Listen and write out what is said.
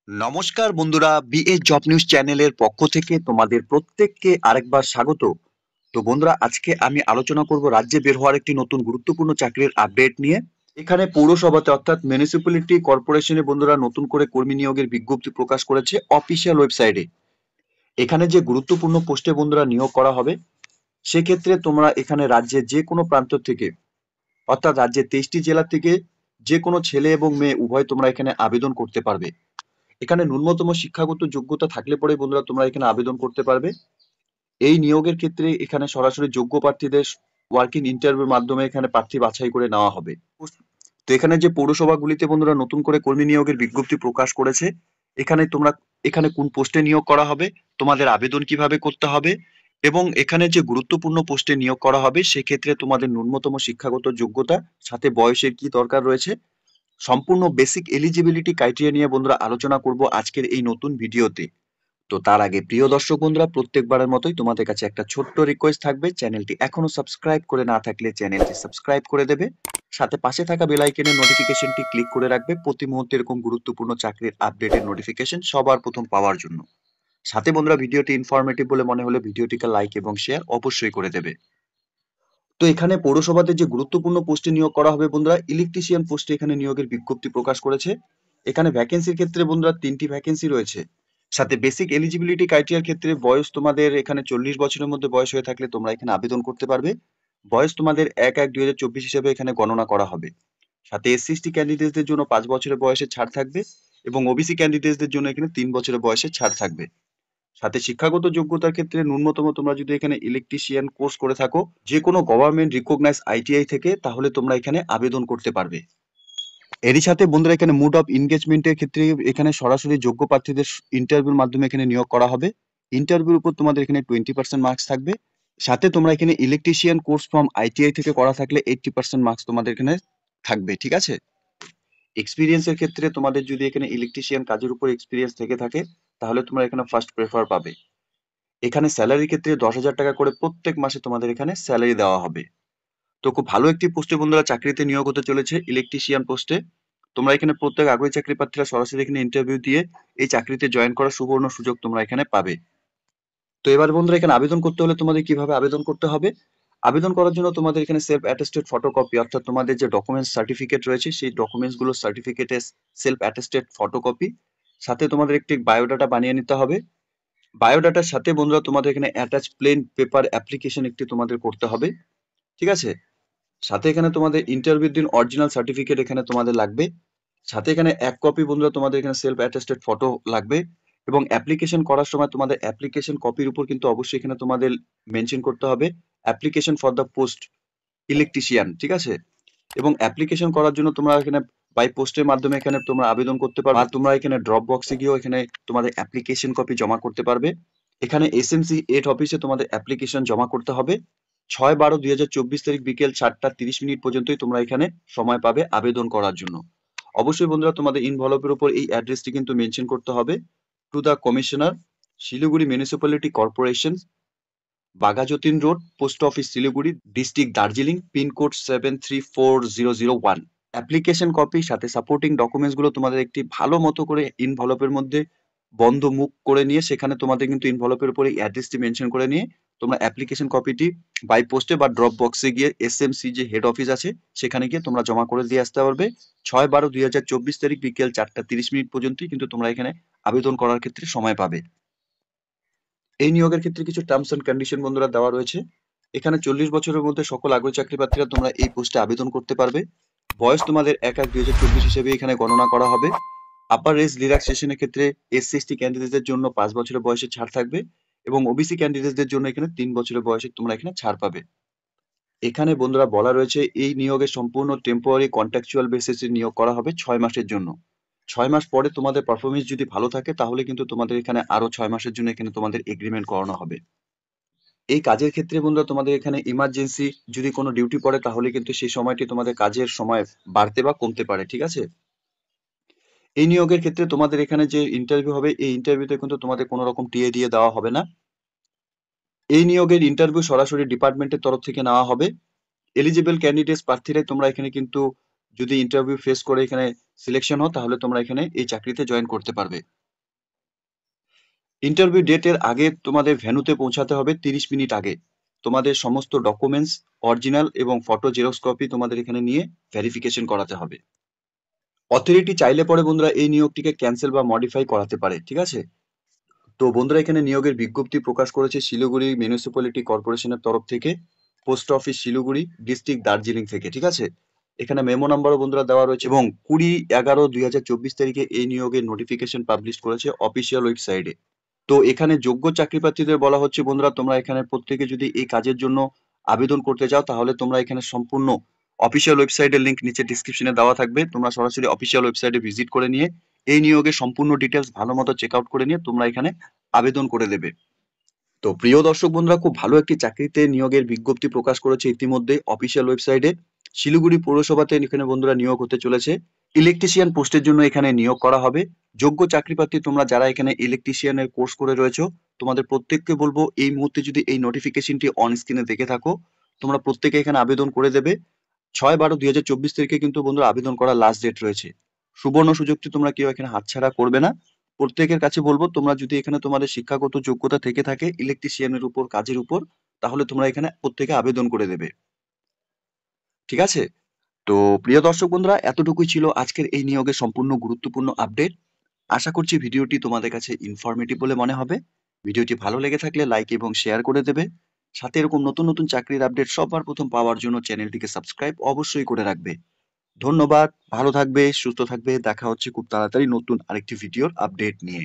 নমস্কার বন্ধুরা, BA job news চ্যানেলের পক্ষ থেকে তোমাদের প্রত্যেককে আরেকবার স্বাগত। তো বন্ধুরা, আজকে আমি আলোচনা করব রাজ্যে বের হওয়ার একটি নতুন গুরুত্বপূর্ণ চাকরির আপডেট নিয়ে। এখানে পৌরসভাতে অর্থাৎ মিউনিসিপ্যালিটি কর্পোরেশনে বন্ধুরা নতুন করে কর্মী নিয়োগের বিজ্ঞপ্তি প্রকাশ করেছে অফিসিয়াল ওয়েবসাইটে। এখানে যে গুরুত্বপূর্ণ পোস্টে বন্ধুরা নিয়োগ করা হবে, সেক্ষেত্রে তোমরা এখানে রাজ্যের যে কোনো প্রান্ত থেকে অর্থাৎ রাজ্যের 23টি জেলা থেকে যে কোনো ছেলে এবং মেয়ে উভয় তোমরা এখানে আবেদন করতে পারবে। এখানে ন্যূনতম শিক্ষাগত যোগ্যতা থাকলে পরে বন্ধুরা তোমরা এখানে আবেদন করতে পারবে। এই নিয়োগের ক্ষেত্রে এখানে সরাসরি যোগ্য প্রার্থীদের ওয়ার্কিং ইন্টারভিউর মাধ্যমে এখানে প্রার্থী বাছাই করে নেওয়া হবে। তো এখানে যে পৌরসভাগুলিতে বন্ধুরা নতুন করে কর্মী নিয়োগের বিজ্ঞপ্তি প্রকাশ করেছে, এখানে কোন পোস্টে নিয়োগ করা হবে, তোমাদের আবেদন কিভাবে করতে হবে এবং এখানে যে গুরুত্বপূর্ণ পোস্টে নিয়োগ করা হবে সেক্ষেত্রে তোমাদের ন্যূনতম শিক্ষাগত যোগ্যতা সাথে বয়সের কি দরকার রয়েছে, সম্পূর্ণ বেসিক এলিজিবিলিটি ক্রাইটেরিয়া নিয়ে বন্ধুরা আলোচনা করব আজকের এই নতুন ভিডিওতে। তো তার আগে প্রিয় দর্শক বন্ধুরা, প্রত্যেকবারের মতোই তোমাদের কাছে একটা ছোট্ট রিকোয়েস্ট থাকবে, চ্যানেলটি এখনো সাবস্ক্রাইব করে না থাকলে চ্যানেলটি সাবস্ক্রাইব করে দেবে, সাথে পাশে থাকা বেল আইকনের নোটিফিকেশনটি ক্লিক করে রাখবে প্রতি মুহূর্তে এরকম গুরুত্বপূর্ণ চাকরির আপডেটের নোটিফিকেশন সবার প্রথম পাওয়ার জন্য। সাথে বন্ধুরা, ভিডিওটি ইনফরমেটিভ বলে মনে হলে ভিডিওটিকে লাইক এবং শেয়ার অবশ্যই করে দেবে। তো এখানে পৌরসভাতে যে গুরুত্বপূর্ণ পোস্টে নিয়োগ করা হবে বন্ধুরা, ইলেকট্রিশিয়ান পোস্টে এখানে নিয়োগের বিজ্ঞপ্তি প্রকাশ করেছে। এখানে ভ্যাকেন্সির ক্ষেত্রে বন্ধুরা 3টি ভ্যাকেন্সি রয়েছে। সাথে বেসিক এলিজিবিলিটি ক্রাইটেরিয়ার ক্ষেত্রে বয়স তোমাদের এখানে 40 বছরের মধ্যে বয়স হয়ে থাকলে তোমরা এখানে আবেদন করতে পারবে। বয়স তোমাদের 1/1/2024 হিসেবে এখানে গণনা করা হবে। সাথে এসসি/এসটি ক্যান্ডিডেটদের জন্য 5 বছরের বয়সের ছাড় থাকবে এবং ওবিসি ক্যান্ডিডেটদের জন্য এখানে 3 বছরের বয়সের ছাড় থাকবে। সাথে শিক্ষাগত যোগ্যতার ক্ষেত্রে ন্যূনতম তোমরা যদি এখানে ইলেকট্রিশিয়ান কোর্স করে থাকো যে কোনো গভর্নমেন্ট রিকগনাইজ আইটিআই থেকে, তাহলে তোমরা এখানে আবেদন করতে পারবে। এরই সাথে বন্ধুরা, এখানে মুড অফ এনগেজমেন্টের ক্ষেত্রে এখানে সরাসরি যোগ্য প্রার্থীদের ইন্টারভিউর মাধ্যমে এখানে নিয়োগ করা হবে। ইন্টারভিউর উপর তোমাদের এখানে 20% মার্কস থাকবে। সাথে তোমরা এখানে ইলেকট্রিশিয়ান কোর্স ফ্রম আইটিআই থেকে করা থাকলে 80% মার্কস তোমাদের এখানে থাকবে, ঠিক আছে। এক্সপিরিয়েন্সের ক্ষেত্রে তোমাদের যদি এখানে ইলেকট্রিশিয়ান কাজের উপর এক্সপিরিয়েন্স থেকে থাকে, তাহলে তোমরা এখানে ফার্স্ট প্রেফার পাবে। এখানে স্যালারির ক্ষেত্রে 10,000 টাকা করে প্রত্যেক মাসে তোমাদের এখানে স্যালারি দেওয়া হবে। তো খুব ভালো একটি পোস্টে বন্ধুরা চাকরিতে নিয়োগ হতে চলেছে, ইলেকট্রিশিয়ান পোস্টে। তোমরা এখানে প্রত্যেক আগ্রহী চাকরি প্রার্থীরা সরাসরি এখানে ইন্টারভিউ দিয়ে এই চাকরিতে জয়েন করার সুবর্ণ সুযোগ তোমরা এখানে পাবে। তো এবার বন্ধুরা, এখানে আবেদন করতে হলে তোমাদের কিভাবে আবেদন করতে হবে? আবেদন করার জন্য তোমাদের এখানে সেলফ অ্যাটেস্টেড ফটোকপি অর্থাৎ তোমাদের যে ডকুমেন্টস সার্টিফিকেট রয়েছে সেই ডকুমেন্টস গুলো সার্টিফিকেটের সেলফ অ্যাটেস্টেড ফটোকপি, সাথে তোমাদের একটি বায়োডাটা বানিয়ে নিতে হবে। বায়োডাটার সাথে বন্ধুরা তোমাদের এখানে অ্যাটাচ প্লেন পেপার অ্যাপ্লিকেশন একটি তোমাদের করতে হবে, ঠিক আছে। সাথে এখানে তোমাদের ইন্টারভিউর দিন অরিজিনাল সার্টিফিকেট এখানে তোমাদের লাগবে। সাথে এখানে 1 কপি বন্ধুরা তোমাদের এখানে সেলফ অ্যাটেস্টেড ফটো লাগবে এবং অ্যাপ্লিকেশন করার সময় তোমাদের অ্যাপ্লিকেশন কপির উপর কিন্তু অবশ্যই এখানে তোমাদের মেনশন করতে হবে application for the post electrician, ঠিক আছে। এবং অ্যাপ্লিকেশন করার জন্য তোমরা এখানে বাই পোস্টের মাধ্যমে এখানে তোমরা আবেদন করতে পারবে, আর তোমরা এখানে ড্রপ বক্সে গিয়েও এখানে তোমাদের অ্যাপ্লিকেশন কপি জমা করতে পারবে। এখানে এসএমসি 8 অফিসে তোমাদের অ্যাপ্লিকেশন জমা করতে হবে। 6/12/2024 তারিখ বিকেল 4:30 পর্যন্তই তোমরা এখানে সময় পাবে আবেদন করার জন্য। অবশ্যই বন্ধুরা, তোমাদের ইনভলভের উপর এই অ্যাড্রেসটি কিন্তু মেনশন করতে হবে, to the commissioner, Siliguri municipality corporation, Baghajatin road, post office, Siliguri, district Darjeeling, pincode 734001। Application copy সাথে সাপোর্টিং ডকুমেন্টস গুলো তোমাদের একটি ভালো মতো করে ইনভলপের মধ্যে বন্ধ মুখ করে নিয়ে, সেখানে তোমাদের কিন্তু ইনভলপের উপরে অ্যাড্রেসটি মেনশন করে নিয়ে তোমরা অ্যাপ্লিকেশন কপিটি বাই পোস্টে বা ড্রপ বক্সে গিয়ে এসএমসি যে হেড অফিস আছে সেখানে গিয়ে তোমরা জমা করে দিয়ে আসতে পারবে। 6/12/2024 তারিখ বিকেল 4:30 পর্যন্তই কিন্তু তোমরা এখানে আবেদন করার ক্ষেত্রে সময় পাবে। এই নিয়োগের ক্ষেত্রে কিছু টার্মস এন্ড কন্ডিশন বন্ধুরা দেওয়া রয়েছে। এখানে 40 বছরের মধ্যে সকল আগ্রহী চাকরি প্রার্থীরা তোমরা এই পোস্টে আবেদন করতে পারবে। বয়স তোমাদের 1/1/2024 হিসেবে এখানে গণনা করা হবে। আপার এজ রিল্যাক্সেশনের ক্ষেত্রে এসসি/এসটি ক্যান্ডিডেটদের জন্য 5 বছরের বয়সে ছাড় থাকবে এবং ওবিসি ক্যান্ডিডেটদের জন্য এখানে 3 বছরের বয়সে তোমরা এখানে ছাড় পাবে। এখানে বন্ধুরা বলা রয়েছে এই নিয়োগে সম্পূর্ণ টেম্পোরারি কন্ট্রাকচুয়াল বেসিসে নিয়োগ করা হবে 6 মাসের জন্য। 6 মাস পরে তোমাদের পারফরমেন্স যদি ভালো থাকে তাহলে কিন্তু তোমাদের এখানে আরো 6 মাসের জন্য এখানে তোমাদের এগ্রিমেন্ট করানো হবে। এই কাজের ক্ষেত্রে বন্ধুরা তোমাদের এখানে ইমার্জেন্সি যদি কোনো ডিউটি পড়ে তাহলে কিন্তু সেই সময়টি তোমাদের কাজের সময় বাড়তে বা কমতে পারে, ঠিক আছে। এই নিয়োগের ক্ষেত্রে তোমাদের এখানে যে ইন্টারভিউ হবে এই ইন্টারভিউতে কিন্তু তোমাদের কোনো রকম টিএ দিয়ে দেওয়া হবে না। এই নিয়োগের ইন্টারভিউ সরাসরি ডিপার্টমেন্টের তরফ থেকে নেওয়া হবে। এলিজিবল ক্যান্ডিডেটস প্রার্থীরা তোমরা এখানে কিন্তু যদি ইন্টারভিউ ফেস করে এখানে সিলেকশন হও তাহলে তোমরা এখানে এই চাকরিতে জয়েন করতে পারবে। ইন্টারভিউ ডেটের আগে তোমাদের ভেন্যুতে পৌঁছাতে হবে 30 মিনিট আগে। তোমাদের সমস্ত ডকুমেন্টস অরিজিনাল এবং ফটো জেরক্স কপি তোমাদের এখানে নিয়ে ভেরিফিকেশন করাতে হবে। অথরিটি চাইলে পরে বন্ধুরা এই নিয়োগটিকে ক্যান্সেল বা মডিফাই করাতে পারে, ঠিক আছে? তো বন্ধুরা এখানে নিয়োগের বিজ্ঞপ্তি প্রকাশ করেছে শিলিগুড়ি মিউনিসিপ্যালিটি কর্পোরেশনের তরফ থেকে, post office Siliguri, district Darjeeling থেকে, ঠিক আছে? এখানে মেমো নাম্বারও বন্ধুরা দেওয়া রয়েছে এবং 20/11/2024 তারিখে এই নিয়োগের নোটিফিকেশন পাবলিশ করেছে অফিসিয়াল ওয়েবসাইটে। তো এখানে যোগ্য চাকরি প্রার্থীদের বলা হচ্ছে বন্ধুরা তোমরা এখানে প্রত্যেকে যদি এই কাজের জন্য আবেদন করতে চাও তাহলে তোমরা এখানে সম্পূর্ণ অফিসিয়াল ওয়েবসাইটের লিংক নিচে ডিসক্রিপশনে দেওয়া থাকবে, তোমরা সরাসরি অফিসিয়াল ওয়েবসাইটে ভিজিট করে নিয়ে এই নিয়োগের সম্পূর্ণ ডিটেলস ভালো মতো চেক আউট করে নিয়ে তোমরা এখানে আবেদন করে দেবে। তো প্রিয় দর্শক বন্ধুরা, খুব ভালো একটি চাকরিতে নিয়োগের বিজ্ঞপ্তি প্রকাশ করেছে ইতিমধ্যে অফিসিয়াল ওয়েবসাইটে। শিলিগুড়ি পৌরসভাতে এখানে বন্ধুরা নিয়োগ হতে চলেছে। ইলেকট্রিশিয়ান পোস্টের জন্য এখানে নিয়োগ করা হবে। যোগ্য চাকরি প্রার্থী তোমরা যারা এখানে ইলেকট্রিশিয়ানের কোর্স করে রয়েছো, তোমাদের প্রত্যেককে বলবো এই মুহূর্তে যদি এই নোটিফিকেশনটি অন স্ক্রিনে দেখে থাকো, তোমরা প্রত্যেকে এখানে আবেদন করে দেবে। 6/12/2024 তারিখে কিন্তু বন্ধুরা আবেদন করার লাস্ট ডেট রয়েছে। সুবর্ণ সুযোগটি তোমরা কেউ এখানে হাতছাড়া করবে না। প্রত্যেকের কাছে বলবো তোমরা যদি এখানে তোমাদের শিক্ষাগত যোগ্যতা থেকে থাকে ইলেকট্রিশিয়ানের উপর, কাজের উপর, তাহলে তোমরা এখানে প্রত্যেকে আবেদন করে দেবে, ঠিক আছে? তো প্রিয় দর্শক বন্ধুরা, এতটুকুই ছিল আজকের এই নিয়োগের সম্পূর্ণ গুরুত্বপূর্ণ আপডেট। আশা করছি ভিডিওটি তোমাদের কাছে ইনফরমেটিভ বলে মনে হবে। ভিডিওটি ভালো লেগে থাকলে লাইক এবং শেয়ার করে দেবে। সাথে এরকম নতুন নতুন চাকরির আপডেট সবার প্রথম পাওয়ার জন্য চ্যানেলটিকে সাবস্ক্রাইব অবশ্যই করে রাখবে। ধন্যবাদ, ভালো থাকবে, সুস্থ থাকবে। দেখা হচ্ছে খুব তাড়াতাড়ি নতুন আরেকটি ভিডিওর আপডেট নিয়ে।